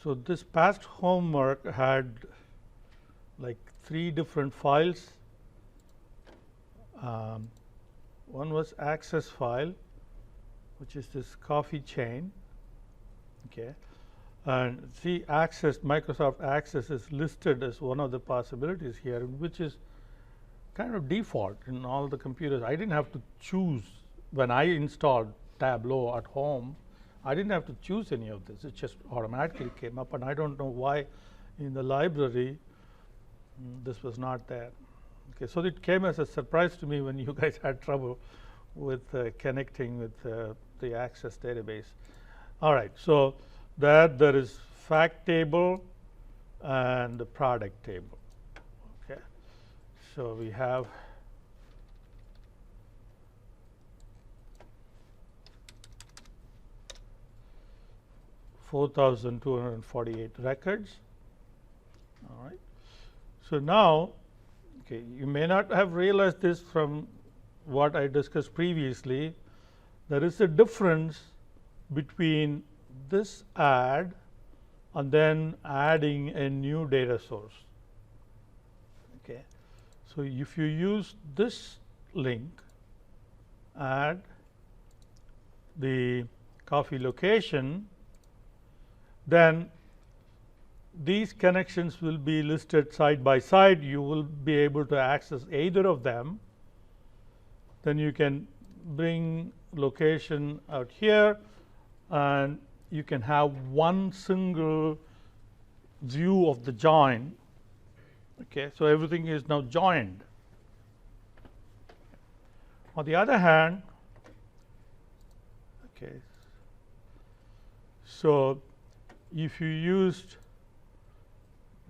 So this past homework had like 3 different files. One was access file, which is this coffee chain. Okay, and see, Access, Microsoft Access is listed as one of the possibilities here, which is kind of default in all the computers. I didn't have to choose when I installed Tableau at home. I didn't have to choose any of this. It just automatically came up, and I don't know why in the library this was not there. Okay, so it came as a surprise to me when you guys had trouble with connecting with the Access database. All right, so there is fact table and the product table. Okay, so we have (4,248) records. All right. So now, okay, you may not have realized this from what I discussed previously. There is a difference between this add and then adding a new data source. Okay, so if you use this link, add the coffee location, then these connections will be listed side by side. You will be able to access either of them. Then you can bring location out here, and you can have one single view of the join. Okay, so everything is now joined. On the other hand, okay, so if you used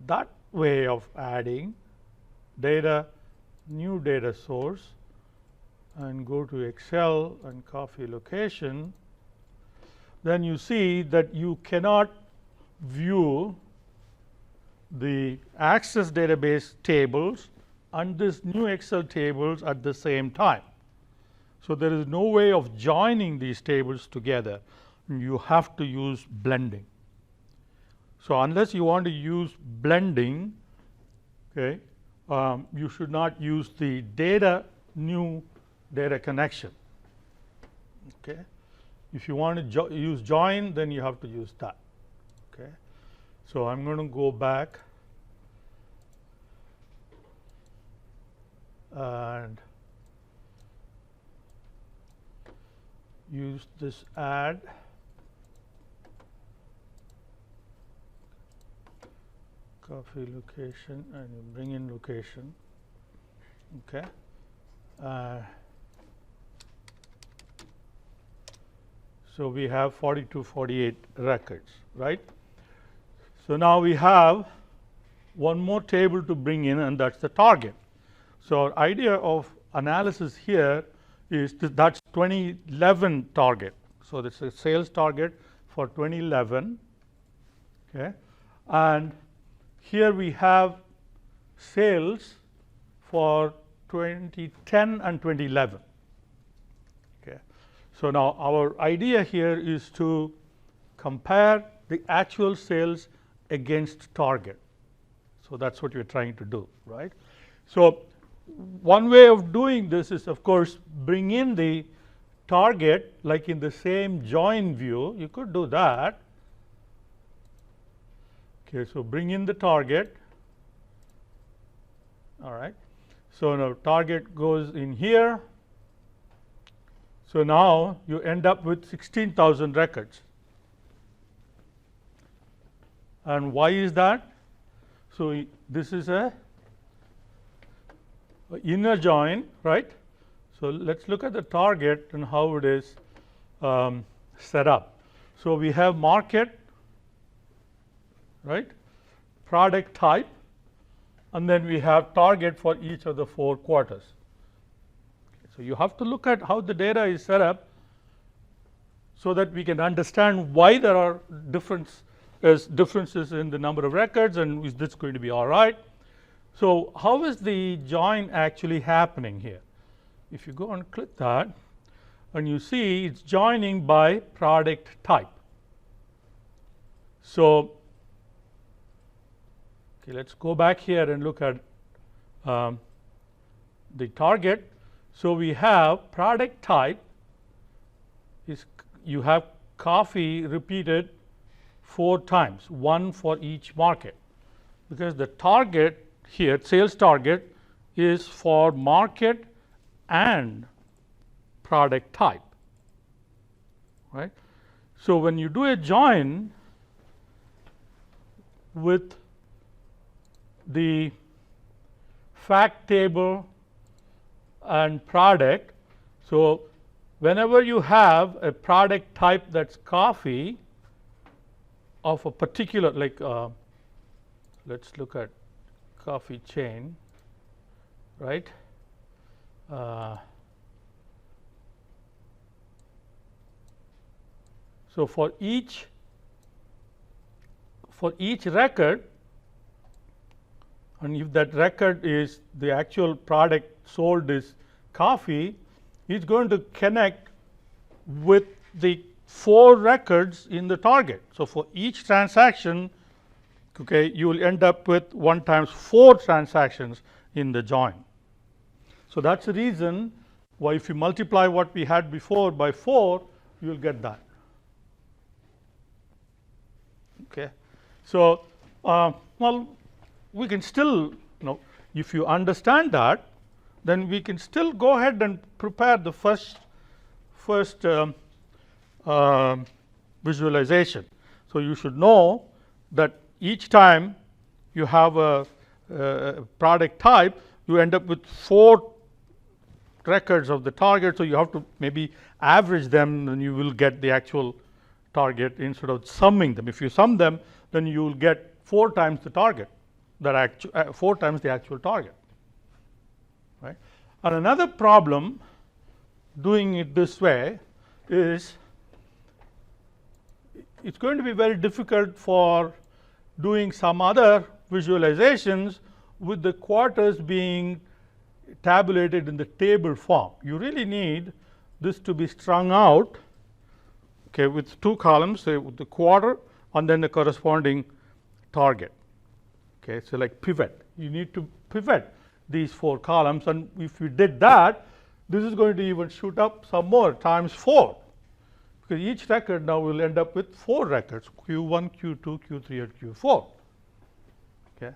that way of adding data, new data source, and go to Excel and coffee location, then you see that you cannot view the Access database tables and this new Excel tables at the same time. So there is no way of joining these tables together. You have to use blending. So unless you want to use blending, okay, you should not use the new data connection. Okay, if you want to use join, then you have to use that. Okay, so I'm going to go back and use this add. Coffee location, and you bring in location. Okay, so we have 4248 records, right? So now we have one more table to bring in, and that's the target. So our idea of analysis here is that's 2011 target. So this is a sales target for 2011. Okay, and here we have sales for 2010 and 2011. Okay, so now our idea here is to compare the actual sales against target. So that's what you're trying to do, right? So one way of doing this is, of course, bring in the target like in the same join view. You could do that. Okay, so bring in the target. All right, so now target goes in here. So now you end up with 16,000 records. And why is that? So this is a inner join, right? So let's look at the target and how it is set up. So we have market, right, product type, and then we have target for each of the 4 quarters. Okay, so you have to look at how the data is set up so that we can understand why there are differences in the number of records, and is this going to be all right. So how is the join actually happening here? If you go and click that, and you see it's joining by product type. So Okay, let's go back here and look at the target. So we have product type is you have coffee repeated 4 times, 1 for each market, because the target here, sales target, is for market and product type, right? So when you do a join with the fact table and product, so whenever you have a product type that's coffee of a particular, like let's look at coffee chain, right? So for each record, and if that record is the actual product sold is coffee, it's going to connect with the 4 records in the target. So for each transaction, okay, you will end up with 1 times 4 transactions in the join. So that's the reason why if you multiply what we had before by 4, you will get that. Okay, so well, we can still, if you understand that, then we can still go ahead and prepare the first visualization. So you should know that each time you have a product type, you end up with 4 records of the target. So you have to maybe average them, and you will get the actual target instead of summing them. If you sum them, then you will get 4 times the target, 4 times the actual target, right? And another problem doing it this way is it's going to be very difficult for doing some other visualizations with the quarters being tabulated in the table form. You really need this to be strung out, okay, with 2 columns, say with the quarter and then the corresponding target. Okay, so like pivot, you need to pivot these 4 columns, and if you did that, this is going to even shoot up some more times 4, because each record now will end up with 4 records, Q1, Q2, Q3, and Q4. Okay,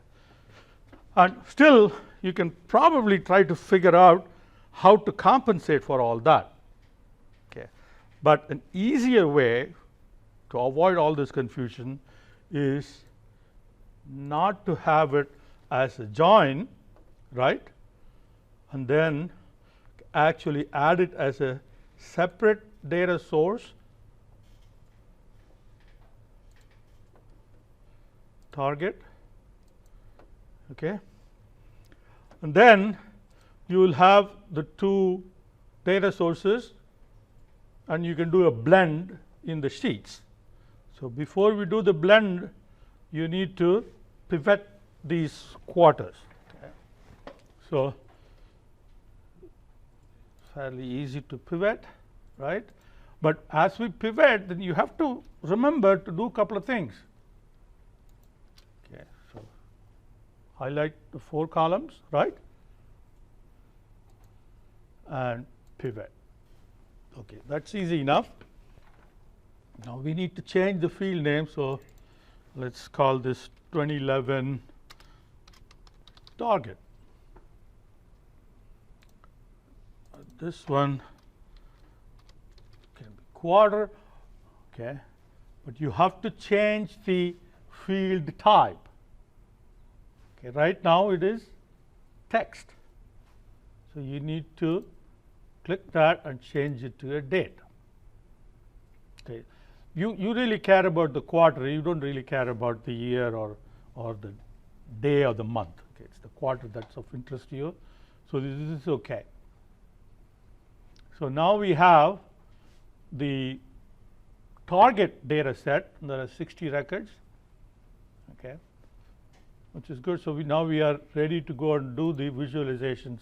and still you can probably try to figure out how to compensate for all that. Okay, but an easier way to avoid all this confusion is not to have it as a join, right, and then actually add it as a separate data source, target, okay, and then you will have the 2 data sources, and you can do a blend in the sheets. So before we do the blend, you need to pivot these quarters. Okay. So fairly easy to pivot, right? But as we pivot, then you have to remember to do a couple of things. Okay, so highlight the 4 columns, right? And pivot. Okay, that's easy enough. Now we need to change the field name, so let's call this 2011 target. This one can be quarter, okay, but you have to change the field type. Okay, right now it is text, so you need to click that and change it to a date. Okay, you really care about the quarter. You don't really care about the year or the day or the month. Okay, it's the quarter that's of interest to you. So this is okay. So now we have the target data set. There are 60 records, okay, which is good. So now we are ready to go and do the visualizations